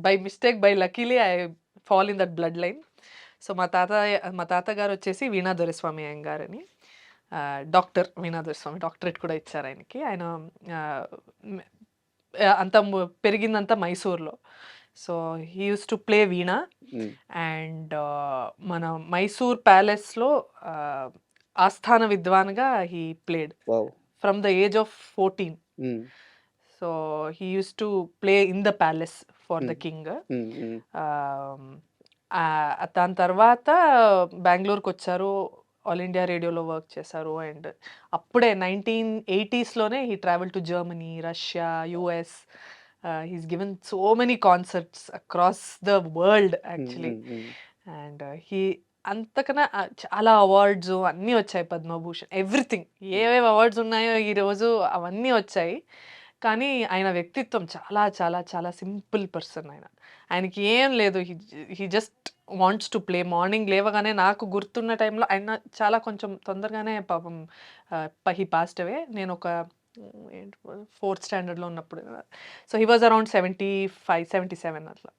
By mistake, by luckily I fall in that blood line. So మా తాతగారు వచ్చేసి వీణా దొరెస్వామి అయ్యంగారని, doctor వీణా దొరెస్వామి, doctorate కూడా ఇచ్చారు ఆయనకి. ఆయన అంతా పెరిగిందంతా మైసూర్లో. So he used to play veena. And మన మైసూర్ ప్యాలెస్లో ఆస్థాన విద్వాన్గా he played from the age of 14. So he used to play in the palace for the king. దాని తర్వాత బెంగళూరుకి వచ్చారు, ఆల్ ఇండియా రేడియోలో వర్క్ చేశారు. అండ్ అప్పుడే 1980sలోనే he travel to Germany, Russia, US. He's given so many concerts across the world actually. And he అంతకన్నా చాలా అవార్డ్స్ అన్నీ వచ్చాయి, పద్మభూషణ్, ఎవ్రీథింగ్, ఏవేవి అవార్డ్స్ ఉన్నాయో ఈరోజు అవన్నీ వచ్చాయి. కానీ ఆయన వ్యక్తిత్వం చాలా చాలా చాలా సింపుల్ పర్సన్. ఆయనకి ఏం లేదు, he just wants to play. Morning లేవగానే నాకు గుర్తున్న టైంలో ఆయన చాలా కొంచెం తొందరగానే పాపం హీ పాస్డ్ అవే. నేను ఒక 4th స్టాండర్డ్లో ఉన్నప్పుడు. సో హీ వాజ్ అరౌండ్ 75, 77 అట్లా.